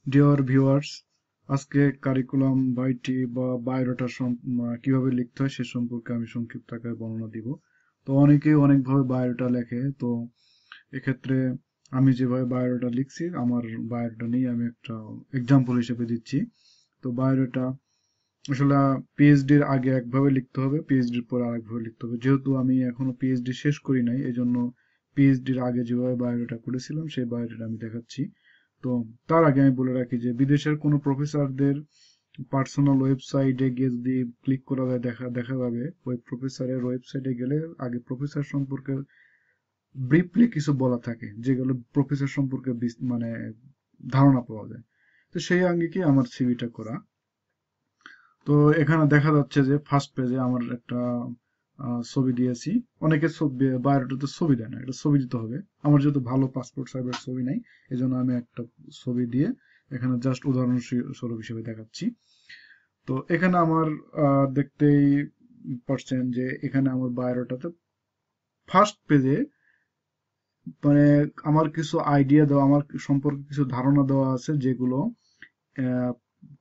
Dear viewers, আজকে curriculum বাইটি বা biodata কিভাবে লিখতে হয় সে সম্পর্কে আমি সংক্ষিপ্ত আকারে বর্ণনা দিব। তো অনেকেই অনেকভাবে বায়োডাটা লেখে। তো এক্ষেত্রে আমি যেভাবে বায়োডাটা লিখছি, আমার বায়োডাটা নিয়ে আমি একটা এক্সাম্পল হিসেবে দিচ্ছি। তো বায়োডাটা আসলে পিএইচডির আগে একভাবে লিখতে হবে, পিএইচডির পরে আরেকভাবে লিখতে হবে। যেহেতু আমি এখনো পিএইচডি শেষ করি নাই, এই জন্য পিএইচডির আগে যেভাবে বায়োডাটা করেছিলাম সেই বায়োডাটা আমি দেখাচ্ছি। তো তার আগে আমি বলে রাখি যে বিদেশের কোনো প্রফেসরদের পার্সোনাল ওয়েবসাইটে গিয়ে যদি ক্লিক করা যায়, দেখা যাবে ওই প্রফেসরের ওয়েবসাইটে গেলে আগে প্রফেসর সম্পর্কে ব্রিফলি কিছু বলা থাকে, যেগুলো প্রফেসর সম্পর্কে মানে ধারণা পাওয়া যায়। তো সেই আঙ্গিকে আমার সিভিটা করা। তো এখানে দেখা যাচ্ছে যে ফার্স্ট পেজে আমার একটা ছবি দিয়েছি। অনেকে ছবি বায়োডাটাতে ছবি দেয় না, এটা ছবি দিতে হবে। আমার যেহেতু ভালো পাসপোর্ট সাইজের ছবি নাই, এই জন্য আমি একটা ছবি দিয়ে এখানে জাস্ট উদাহরণস্বরূপ হিসেবে দেখাচ্ছি। তো এখানে আমার দেখতেই পারছেন যে এখানে আমার বায়োডাটাতে ফার্স্ট পেজে মানে আমার কিছু আইডিয়া দেওয়া, আমার সম্পর্কে কিছু ধারণা দেওয়া আছে, যেগুলো আহ,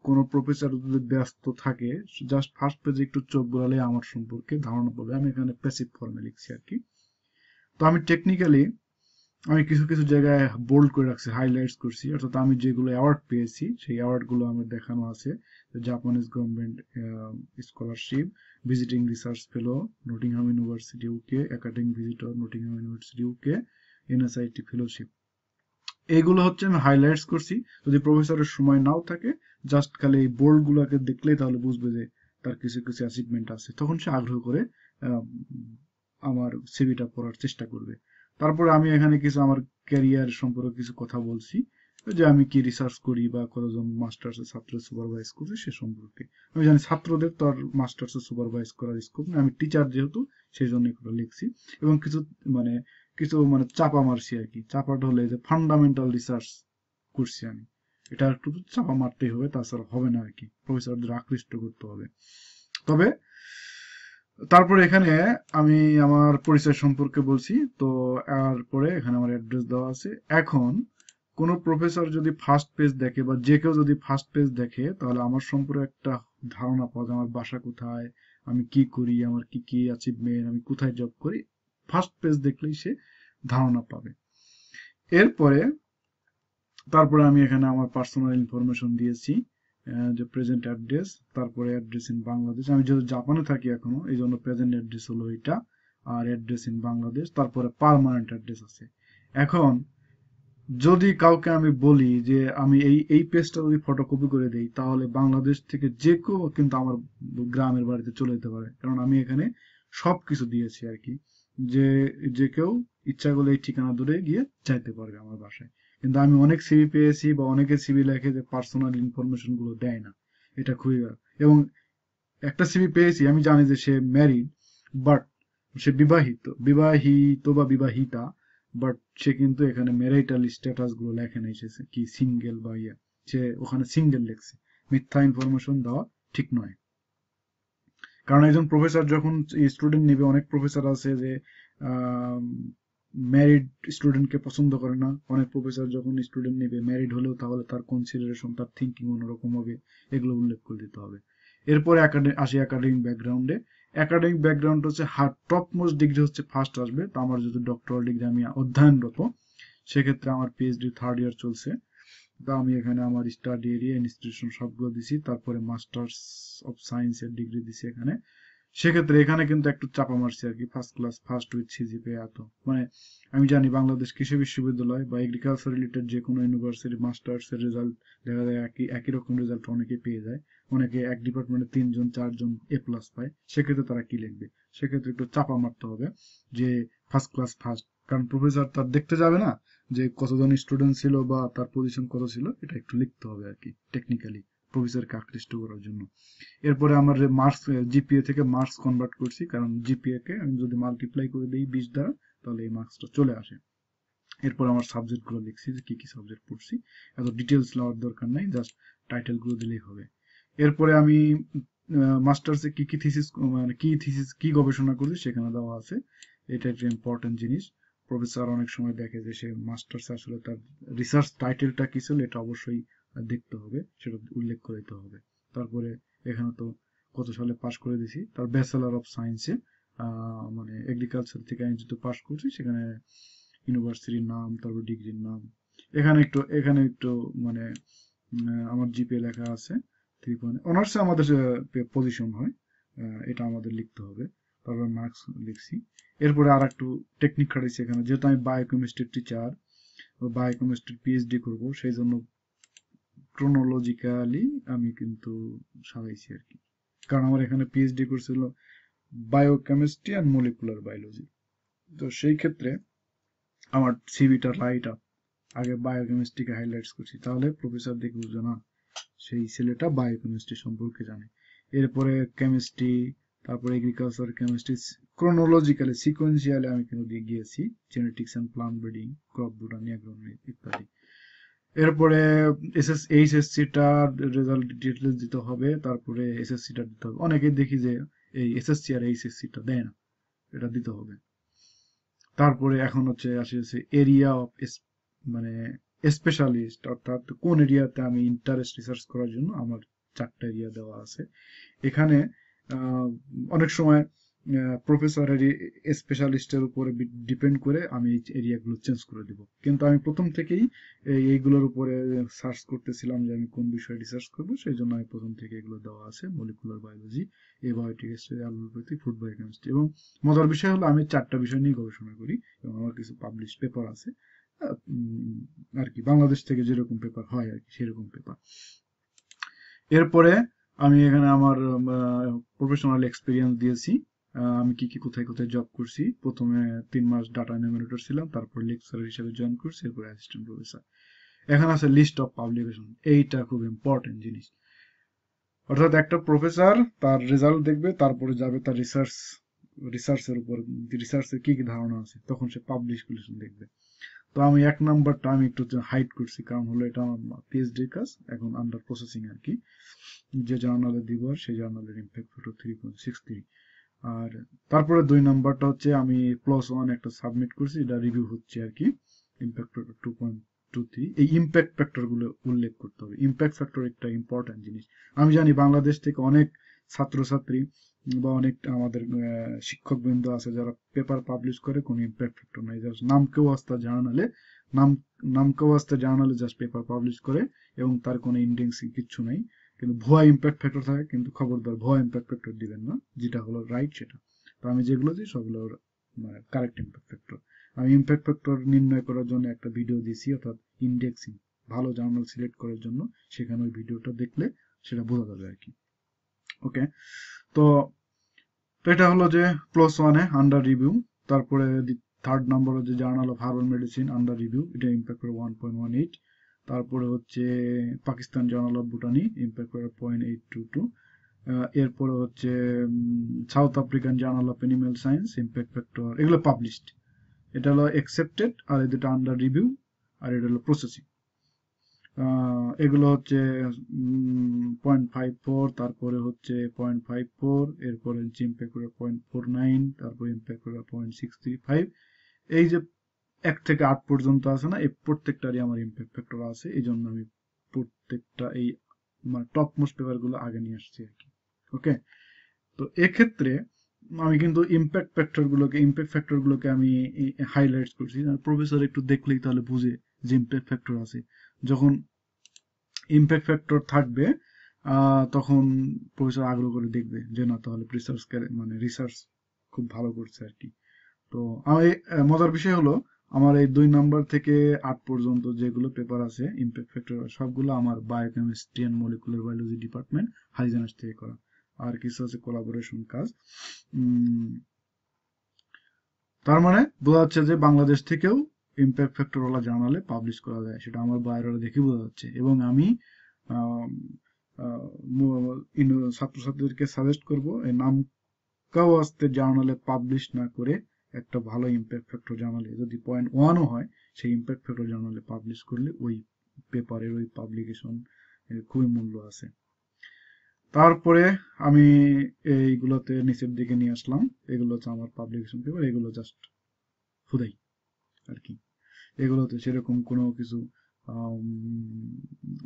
কোনো প্রফেসর যদি ব্যস্ত থাকে, জাস্ট ফার্স্ট পেজে একটু চোখ বোলালে আমার সম্পর্কে ধারণা পাবে। আমি এখানে প্যাসিভ ফর্মে লিখছি আর কি। তো আমি টেকনিক্যালি আমি কিছু কিছু জায়গায় বোল্ড করে রাখছি, হাইলাইটস করছি, অর্থাৎ আমি যেগুলো অ্যাওয়ার্ড পেয়েছি সেই অ্যাওয়ার্ড গুলো আমার দেখানো আছে। Japanese government scholarship, visiting research fellow, Nottingham University UK, academic visitor Nottingham University UK, NSIT fellowship. এইগুলো হচ্ছে আমি হাইলাইটস করছি। যদি প্রফেসরের সময় নাও থাকে, জাস্ট খালি এই বোল্ড গুলাকে দেখলেই তাহলে বুঝবে যে তার কিছু কিছু অ্যাচিভমেন্ট আছে, তখন সে আগ্রহ করে আহ, আমার সিভিটা পড়ার চেষ্টা করবে। তারপরে আমি এখানে কিছু আমার ক্যারিয়ার সম্পর্কে কিছু কথা বলছি, যে আমি কি রিসার্চ করি বা কতজন মাস্টার্স এর ছাত্র সুপারভাইজ করছি সে সম্পর্কে। আমি জানি ছাত্রদের তো আর মাস্টার্স এর সুপারভাইজ করার স্কোপ নেই, আমি টিচার যেহেতু সেই জন্য এগুলো লিখছি। এবং মানে কিছু চাপা মারছি আর কি। চাপাটা হলে যে ফান্ডামেন্টাল রিসার্চ করছি আমি, এটা একটু চাপা মারতেই হবে, তাছাড়া হবে না আর কি, প্রফেসরদের আকৃষ্ট করতে হবে। তবে তারপরে এখানে আমি আমার পরিচয় সম্পর্কে বলছি। তো এরপরে এখানে আমার অ্যাড্রেস দেওয়া আছে। এখন কোন প্রফেসর যদি ফার্স্ট পেজ দেখে বা যে কেউ যদি ফার্স্ট পেজ দেখে, তাহলে আমার সম্পর্কে একটা ধারণা পাওয়া যায়, আমার বাসা কোথায়, আমি কি করি, আমার কি কি অ্যাচিভমেন্ট, আমি কোথায় জব করি। ফার্স্ট পেজ দেখলেই সে ধারণা পাবে। এরপরে তারপরে আমি এখানে আমার পার্সোনাল ইনফরমেশন দিয়েছি, যে প্রেজেন্ট অ্যাড্রেস, তারপরে অ্যাড্রেস ইন বাংলাদেশ। আমি যেহেতু জাপানে থাকি এখনো, এই জন্য প্রেজেন্ট অ্যাড্রেস হলো এটা। আর অ্যাড্রেস ইন বাংলাদেশ, তারপরে পার্মানেন্ট অ্যাড্রেস আছে। এখন যদি কাউকে আমি বলি যে আমি এই এই পেজটা যদি ফটোকপি করে দেই, তাহলে বাংলাদেশ থেকে যে কেউ কিন্তু আমার গ্রামের বাড়িতে চলে যেতে পারে, কারণ আমি এখানে সবকিছু দিয়েছি আর কি। যে যে কেউ ইচ্ছা করলে এই ঠিকানা ধরে গিয়ে চাইতে পারবে আমার বাসায়। কিন্তু আমি অনেক সিভি পেয়েছি বা অনেকে সিভি লেখে যে পার্সোনাল ইনফরমেশন গুলো দেয় না, এটা খুবই এবং একটা সিভি পেয়েছি, আমি জানি যে সে ম্যারিড, বাট সে বিবাহিত বা বিবাহিতা, বাট সে কিন্তু এখানে ম্যারিটাল স্ট্যাটাস গুলো লেখে নাই, সে কি সিঙ্গেল বা ইয়া, সে ওখানে সিঙ্গেল লেখছে। মিথ্যা ইনফরমেশন দেওয়া ঠিক নয়। কারণ একজন প্রফেসর যখন স্টুডেন্ট নেবে, অনেক প্রফেসর আছে যে ম্যারিড স্টুডেন্টকে পছন্দ করে না। অনেক প্রফেসর যখন স্টুডেন্ট নেবে ম্যারিড হলেও, তাহলে তার কনসিডারেশন, তার থিঙ্কিং অন্যরকম হবে, এগুলো উল্লেখ করে দিতে হবে। এরপরে আসি একাডেমিক ব্যাকগ্রাউন্ডে। একাডেমিক ব্যাকগ্রাউন্ড হচ্ছে টপ মোস্ট ডিগ্রি হচ্ছে ফার্স্ট আসবে। তো আমার যদি ডক্টরাল ডিগ্রি আমি অধ্যয়নরত, সেক্ষেত্রে আমার পিএইচডি থার্ড ইয়ার চলছে। তো আমি এখানে আমার স্টাডি এরিয়া, ইনস্টিটিউশন সবগুলো দিছি। তারপরে মাস্টার্স অফ সায়েন্স এর ডিগ্রি দিছি এখানে। সেক্ষেত্রে এখানে কিন্তু একটু চাপা মারছি আর কি, first class first with CGPA এত। মানে আমি জানি বাংলাদেশ কৃষি বিশ্ববিদ্যালয় বা এগ্রিকালচার রিলেটেড যে কোনো ইউনিভার্সিটি মাস্টার্স এর রেজাল্ট দেখা যায় একই একই রকম রেজাল্ট অনেকে পেয়ে যায়। অনেকে এক ডিপার্টমেন্টে 3 জন 4 জন A+ পায়। সেক্ষেত্রে তারা কি লিখবে? সেক্ষেত্রে একটু চাপা মারতে হবে যে ফার্স্ট ক্লাস ফার্স্ট, কারণ প্রফেসর তার দেখতে যাবে না যে কতজন স্টুডেন্ট ছিল বা তার পজিশন কত ছিল, এটা একটু লিখতে হবে আর কি টেকনিক্যালি, প্রফেসরকে আকৃষ্ট করার জন্য। এরপরে আমার মার্কস, জিপিএ থেকে মার্কস কনভার্ট করছি, কারণ জিপিএ কে আমি যদি মাল্টিপ্লাই করে দিই 20 দ্বারা, তাহলে এই মার্কসটা চলে আসে। এরপর আমার সাবজেক্ট গুলো লিখছি যে কি কি সাবজেক্ট পড়ছি। এত ডিটেলস নেওয়ার দরকার নাই, জাস্ট টাইটেল গুলো দিলেই হবে। এরপরে আমি মাস্টার্সে কি কি থিসিস, মানে কি গবেষণা করছি সেখানে দেওয়া আছে। এটা একটা ইম্পর্টেন্ট জিনিস। প্রফেসর অনেক সময় দেখে যে সে মাস্টার্সে আসলে তার রিসার্চ টাইটেলটা কি ছিল, এটা অবশ্যই দেখতে হবে, সেটা উল্লেখ করে দিতে হবে। তারপরে এখানে তো কত সালে পাশ করে দিছি, তার ব্যাচেলর অফ সায়েন্সে মানে এগ্রিকালচার থেকে আমি যেহেতু পাশ করছি, সেখানে ইউনিভার্সিটির নাম, তারপর ডিগ্রির নাম, এখানে একটু মানে আমার জিপিএ লেখা আছে 3 অনার্সে আমাদের পজিশন হয়, এটা আমাদের লিখতে হবে। তারপর মার্কস লিখছি। এরপরে আর একটু টেকনিক খাটাইছি এখানে, যেহেতু আমি বায়োকেমিস্ট্রির টিচার, বায়োকেমিস্ট্রির পিএইচডি করব, সেই জন্য ক্রোনোলজিক্যালি আমি কিন্তু সাজাইছি আর কি। কারণ আমার এখানে পিএইচডি করছিল বায়োকেমিস্ট্রি অ্যান্ড মলিকুলার বায়োলজি। তো সেই ক্ষেত্রে আমার সিভিটা রাইট আপ, আগে বায়োকেমিস্ট্রিকে হাইলাইটস করছি, তাহলে প্রফেসর দেখে বুঝবে না সেই ছেলেটা বায়োকেমিস্ট্রি সম্পর্কে জানে। এরপরে কেমিস্ট্রি, তারপরে এগ্রিকালচার কেমিস্ট্রি, ক্রোনোলজিক্যালি সিকোয়েন্সিয়ালি আমি কিন্তু দিয়ে গিয়েছি, genetics and plant breeding, crop botany, agronomy ইত্যাদি। এরপরে এইচএসসিটার রেজাল্ট ডিটেলস দিতে হবে, তারপরে এসএসসিটা দিতে হবে। অনেকে দেখি যে এই এসএসসি আর এইচএসসিটা দেয় না, এটা দিতে হবে। তারপরে এখন হচ্ছে আসে এরিয়া অফ মানে স্পেশালিস্ট, অর্থাৎ কোন এরিয়াতে আমি ইন্টারেস্ট রিসার্চ করার জন্য আমার 4টা এরিয়া দেওয়া আছে এখানে। অনেক সময় প্রফেসরের স্পেশালিস্টের উপরে ডিপেন্ড করে আমি এই এরিয়াগুলো চেঞ্জ করে দিব, কিন্তু আমি প্রথম থেকেই এইগুলোর উপরে সার্চ করতেছিলাম যে আমি কোন বিষয়ে রিসার্চ করব, সেই জন্য আমি প্রথম থেকে এগুলো দেওয়া আছে: molecular biology, abiotics, allopathy, food biochemistry. এবং মজার বিষয় হলো আমি 4টা বিষয় নিয়ে গবেষণা করি, এবং আমার কিছু পাবলিশ পেপার আছে আর কি, বাংলাদেশ থেকে যেরকম পেপার হয় আর কি, সেরকম পেপার। এরপরে আমি এখানে আমার প্রফেশনাল এক্সপিরিয়েন্স দিয়েছি। আমি কি কি কোথায় কোথায় জব করছি। প্রথমে 3 মাস ডাটা এনালিমিনেটর ছিলাম, তারপর লেকচারার হিসেবে জয়েন করছি, এরপর অ্যাসিস্ট্যান্ট প্রফেসর। এখানে আছে লিস্ট অফ পাবলিকেশন, এইটা খুব ইম্পর্টেন্ট জিনিস। অর্থাৎ একটা প্রফেসর তার রেজাল্ট দেখবে, তারপরে যাবে তার রিসার্চের উপর, রিসার্চের কি কি ধারণা আছে, তখন সে পাবলিকেশন দেখবে। তো আমি 1 নাম্বারটা আমি একটু হাইড করছি, কারণ হলো এটা আমার পিএইচডির কাজ, এখন আন্ডার প্রসেসিং আর কি। যে জার্নালে দিব আর সেই জার্নালের ইম্প্যাক্ট ফ্যাক্টর 3.63। আর তারপরে 2 নাম্বারটা হচ্ছে আমি +1 একটা সাবমিট করছি, এটা রিভিউ হচ্ছে আর কি, ইম্প্যাক্ট ফ্যাক্টর 2.23। এই ইম্প্যাক্ট ফ্যাক্টর গুলো উল্লেখ করতে হবে। ইম্প্যাক্ট ফ্যাক্টর একটা ইম্পর্টেন্ট জিনিস। আমি জানি বাংলাদেশ থেকে অনেক ছাত্রছাত্রী বা অনেক আমাদের শিক্ষক বৃন্দ আছে যারা পেপার পাবলিশ করে কোনো ইম্প্যাক্ট ফ্যাক্টর নাই, জাস্ট নাম নামকেও আস্তে জার্নালে জাস্ট পেপার পাবলিশ করে, এবং তার কোনো ইন্ডেক্সিং কিচ্ছু নাই। কিন্তু ভুয়া ইম্প্যাক্ট ফ্যাক্টর থাকে, কিন্তু খবরদার ভুয়া ইম্প্যাক্ট ফ্যাক্টর দিবেন না, যেটা হলো রাইট সেটা। তো আমি যেগুলো দিই সবগুলো মানে কারেক্ট ইম্প্যাক্ট ফ্যাক্টর। আমি ইম্প্যাক্ট ফ্যাক্টর নির্ণয় করার জন্য একটা ভিডিও দিছি, অর্থাৎ ইন্ডেক্সিং, ভালো জার্নাল সিলেক্ট করার জন্য, সেখানে ওই ভিডিওটা দেখলে সেটা বোঝা যাবে আর কি। ওকে, তো তো এটা হলো যে +1-এ আন্ডার রিভিউ। তারপরে 3rd নাম্বার হচ্ছে journal of herbal medicine under review, এটা ইম্প্যাক্ট করে 1.18। তারপরে হচ্ছে Pakistan journal of botany, impact করে 0.822। এরপরে হচ্ছে south African journal of animal science, impact factor, এগুলো পাবলিশড। এটা হলো অ্যাকসেপ্টেড, আর এই দুটো আন্ডার রিভিউ, আর এটা হলো প্রসেসিং। এগুলো হচ্ছে 0.54, তারপরে হচ্ছে 0.54, এরপরে হচ্ছে ইম্প্যাক্ট করে 0.49, তারপরে ইম্প্যাক্ট করে 0.635। এই যে 1 থেকে 8 পর্যন্ত আছে না, এই প্রত্যেকটারই আমার ইম্প্যাক্ট ফ্যাক্টর আছে, এই জন্য আমি প্রত্যেকটা এই মানে টপ মোস্ট পেপার গুলো আগে নিয়ে আসছি আর কি। ওকে, তো এক্ষেত্রে আমি কিন্তু ইম্প্যাক্ট ফ্যাক্টর গুলোকে আমি হাইলাইটস করছি, প্রফেসর একটু দেখলেই তাহলে বুঝে যে ইম্প্যাক্ট ফ্যাক্টর আছে। যখন ইম্প্যাক্ট ফ্যাক্টর থাকবে তখন প্রফেসর আগ্রহ করে দেখবে যে না, তাহলে রিসার্চ খুব ভালো করছে আর কি। তো আমি মজার বিষয় হলো, আমার এই 2 নাম্বার থেকে 8 পর্যন্ত যেগুলো পেপার আছে ইম্প্যাক্ট ফ্যাক্টর, সবগুলো আমার biochemistry and molecular biology department হাইজেনাস থেকে করা, আর কিছু আছে কোলাবোরেশন কাজ। তার মানে বোঝা যাচ্ছে যে বাংলাদেশ থেকেও ইম্প্যাক্ট ফ্যাক্টর ওয়ালা জার্নালে পাবলিশ করা যায়, সেটা আমার বায়োডাটা দেখে বোঝা যাচ্ছে। এবং আমি ছাত্রছাত্রীদেরকে সাজেস্ট করব এই নামকাও আস্তে জার্নালে পাবলিশ না করে একটা ভালো ইম্প্যাক্ট ফ্যাক্টর জার্নালে, যদি 0.1ও হয়, সেই ইম্প্যাক্ট ফ্যাক্টর জার্নালে পাবলিশ করলে ওই পেপারের ওই পাবলিকেশন খুবই মূল্য আছে। তারপরে আমি এইগুলোতে নিচের দিকে নিয়ে আসলাম, এগুলো হচ্ছে আমার পাবলিকেশন পেপার, এগুলো জাস্ট খুদাই আর কি। এগুলোতে সেরকম কোনো কিছু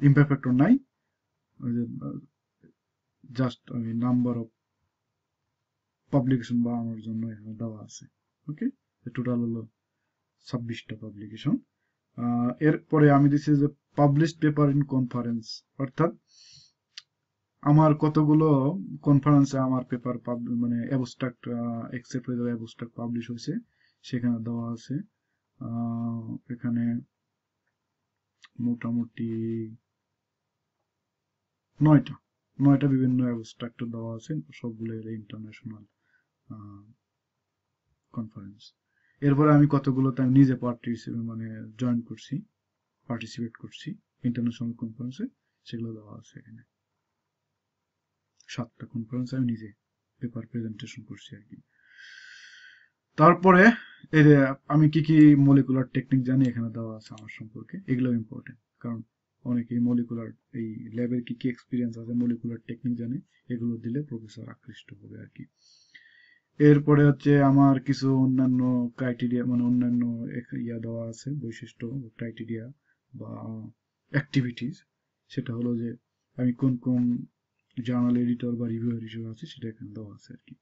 ইমপারফেক্টর নাই, জাস্ট আমি নাম্বার অফ পাবলিকেশন বাড়ানোর জন্য এখানে দেওয়া আছে। ওকে, টোটাল হলো 26টা পাবলিকেশন। এরপরে আমি দিচ্ছি যে পাবলিশড পেপার ইন কনফারেন্স, অর্থাৎ আমার কতগুলো কনফারেন্সে আমার পেপার মানে অ্যাবস্ট্রাক্ট অ্যাকসেপ্ট হয়ে যাবে, অ্যাবস্ট্রাক্ট পাবলিশ হয়েছে, সেখানে দেওয়া আছে। এখানে মোটামুটি 9টা বিভিন্ন অ্যাবস্ট্রাক্ট দেওয়া আছে, সবগুলো ইন্টারন্যাশনাল কনফারেন্স। এরপরে আমি কতগুলোতে আমি নিজে মানে জয়েন করছি, পার্টিসিপেট করছি ইন্টারন্যাশনাল কনফারেন্সে, সেগুলো দেওয়া আছে এখানে। 7টা কনফারেন্স আমি নিজে পেপার প্রেজেন্টেশন করছি আর কি। তারপরে এই যে আমি কি কি মলিকুলার টেকনিক জানি এখানে দেওয়া আছে আমার সম্পর্কে, এগুলো ইম্পর্টেন্ট, কারণ অনেকেই মলিকুলার এই ল্যাবের কি কি এক্সপিরিয়েন্স আছে মলিকুলার টেকনিক জানে, এগুলো দিলে প্রফেসর আকৃষ্ট হবে আর কি। এরপরে হচ্ছে আমার কিছু অন্যান্য ক্রাইটেরিয়া, মানে অন্যান্য দেওয়া আছে, বৈশিষ্ট্য, ক্রাইটেরিয়া বা অ্যাক্টিভিটিস। সেটা হলো যে আমি কোন কোন জার্নাল এডিটর বা রিভিউয়ার হিসেবে আছি, সেটা এখানে দেওয়া আছে আর কি।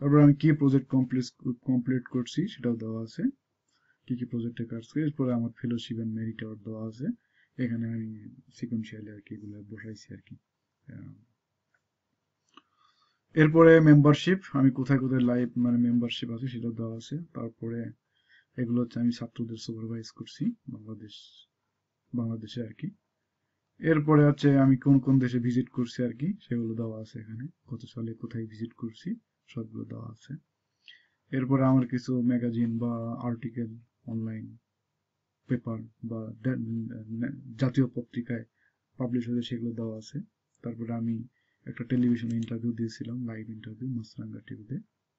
তারপর আমি কি প্রজেক্ট কমপ্লিট করছি সেটাও দেওয়া আছে, কি কি প্রজেক্টে কাজ করি। এরপরে আমার ফেলোশিপ এন্ড মেরিট অ্যাওয়ার্ড দেওয়া আছে, এখানে আমি সিকোয়েন্সিয়ালি আর কি এগুলো বসাইছি আর কি। এরপরে মেম্বারশিপ, আমি কোথায় কোথায় লাইভ মানে মেম্বারশিপ আছে সেটা দেওয়া আছে। তারপরে এগুলো হচ্ছে আমি ছাত্রদের সুপারভাইজ করছি বাংলাদেশে আর কি। এরপরে হচ্ছে আমি কোন কোন দেশে ভিজিট করছি আর কি, সেগুলো দেওয়া আছে এখানে, কত সালে কোথায় ভিজিট করছি সবগুলো দেওয়া আছে। এরপরে আমার কিছু ম্যাগাজিন বা আর্টিকেল, অনলাইন পেপার বা জাতীয় পত্রিকায় পাবলিশ হয়েছে, সেগুলো দেওয়া আছে। তারপরে আমি একটা টেলিভিশনে ইন্টারভিউ দিয়েছিলাম, লাইভ ইন্টারভিউ মাছরাঙ্গা টিভিতে,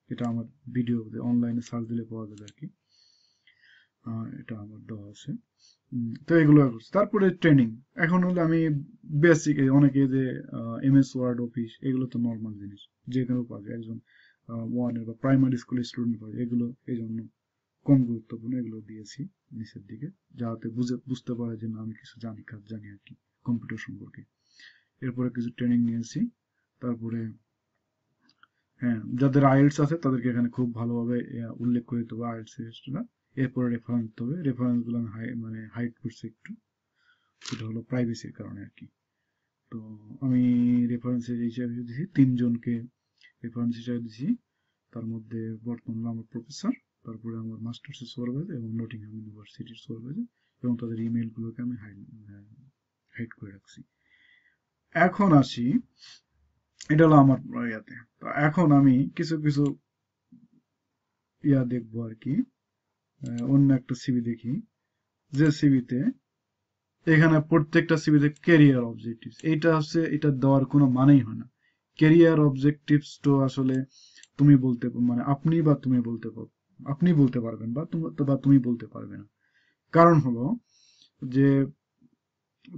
এটা আমার ভিডিও অনলাইনে সার্চ দিলে পাওয়া যাবে আর কি। এটা আমার দেওয়া আছে। তো এগুলো করছি। তারপরে ট্রেনিং, এখন হলো আমি বেসিক, অনেকে যে এমএস ওয়ার্ড, অফিস, এগুলো তো নর্মাল জিনিস, যে কেউ পাবে, একজন ওয়ানের বা প্রাইমারি স্কুলের স্টুডেন্ট পাবে, এগুলো এই জন্য কম গুরুত্বপূর্ণ, এগুলো দিয়েছি নিচের দিকে, যাতে বুঝতে পারে যে না আমি কিছু কাজ জানি আর কি কম্পিউটার সম্পর্কে। এরপরে কিছু ট্রেনিং নিয়েছি। তারপরে হ্যাঁ, যাদের আইএলটিএস আছে তাদেরকে এখানে খুব ভালোভাবে উল্লেখ করে দিতে হবে আইএলটিএস। এরপরে রেফারেন্স দিতে হবে, রেফারেন্স গুলো আমি মানে হাইড করছি একটু, সেটা হলো প্রাইভেসির কারণে আর কি। তো আমি রেফারেন্সের হিসাবে দিয়েছি 3জনকে, রেফারেন্স হিসাবে দিয়েছি। তার মধ্যে বর্তমানে আমার প্রফেসর, তারপরে আমার মাস্টার্সের সুপারভাইজার এবং নটিংহাম ইউনিভার্সিটির সুপারভাইজার, এবং তাদের ইমেল গুলোকে আমি হাইড করে রাখছি। এখন আসি, এটা হলো আমার ইয়াতে। তো এখন আমি কিছু কিছু দেখবো আর কি। অন্য একটা সিভি দেখি, যে সিভিতে এখানে প্রত্যেকটা সিভিতে ক্যারিয়ার অবজেক্টিভস, এইটা হচ্ছে, এটা দেওয়ার কোনো মানেই হয় না। ক্যারিয়ার অবজেক্টিভস তো আসলে তুমি বলতে মানে আপনি বলতে পারবেন, বা তুমি বলতে পারবে না। কারণ হলো যে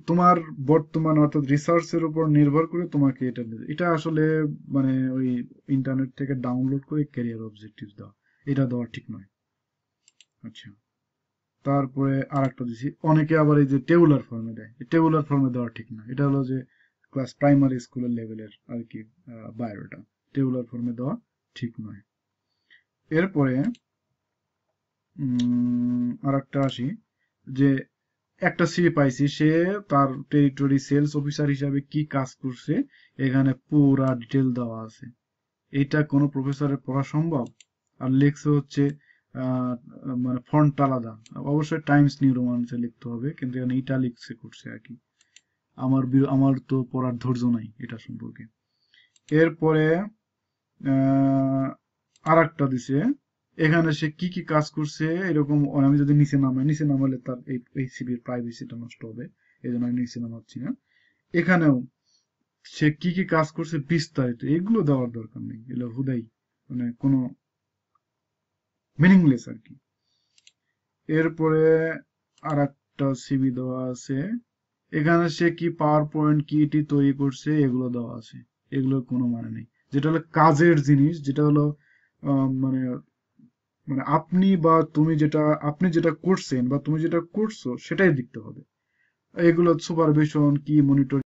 তোমার বর্তমান অর্থাৎ রিসার্চের উপর নির্ভর করে তোমাকে এটা আসলে মানে ওই ইন্টারনেট থেকে ডাউনলোড করে ক্যারিয়ার অবজেক্টিভস দেওয়া, এটা দেওয়া ঠিক নয়। আচ্ছা, তারপরে আর একটা দিছি, অনেকে আবার এই যে টেবুলার ফর্মে দেয়, টেবুলার ফর্মে দেওয়া ঠিক না। এটা হলো যে ক্লাস প্রাইমারি স্কুলের লেভেলের আর কি বায়োডাটা, টেবুলার ফর্মে দেওয়া ঠিক নয়। এরপরে আর একটা আসি, যে একটা সিভি পাইছি, সে তার টেরিটরি সেলস অফিসার হিসাবে কি কাজ করছে এখানে পুরা ডিটেল দেওয়া আছে। এটা কোনো প্রফেসরের পড়া সম্ভব? আর লেখছে হচ্ছে আহ, মানে ফন্ট আলাদা, অবশ্যই টাইমস নিউ রোমান্সে লিখতে হবে, কিন্তু এখানে ইটালিক্সে করছে আর কি। আমার তো পড়ার ধৈর্য নাই এটা সম্পর্কে। এরপরে আর একটা দিছে, এখানে সে কি কি কাজ করছে এরকম, আমি যদি নিচে নামালে তার এই সিভির প্রাইভেসিটা নষ্ট হবে, এই জন্য আমি নিচে নামাচ্ছি না। এখানেও সে কি কি কাজ করছে বিস্তারিত, এগুলো দেওয়ার দরকার নেই, এগুলো হুদাই মানে কোনো মিনিংলেস আর কি। এরপরে আর একটা সিভি দেওয়া আছে, এখানে সে কি পাওয়ার পয়েন্ট কিটি তৈরি করছে এগুলো দেওয়া আছে, এগুলোর কোনো মানে নেই। যেটা হলো কাজের জিনিস, যেটা হলো মানে আপনি বা তুমি যেটা করছেন বা তুমি যেটা করছো সেটাই দেখতে হবে। এগুলো সুপারভিশন কি মনিটরিং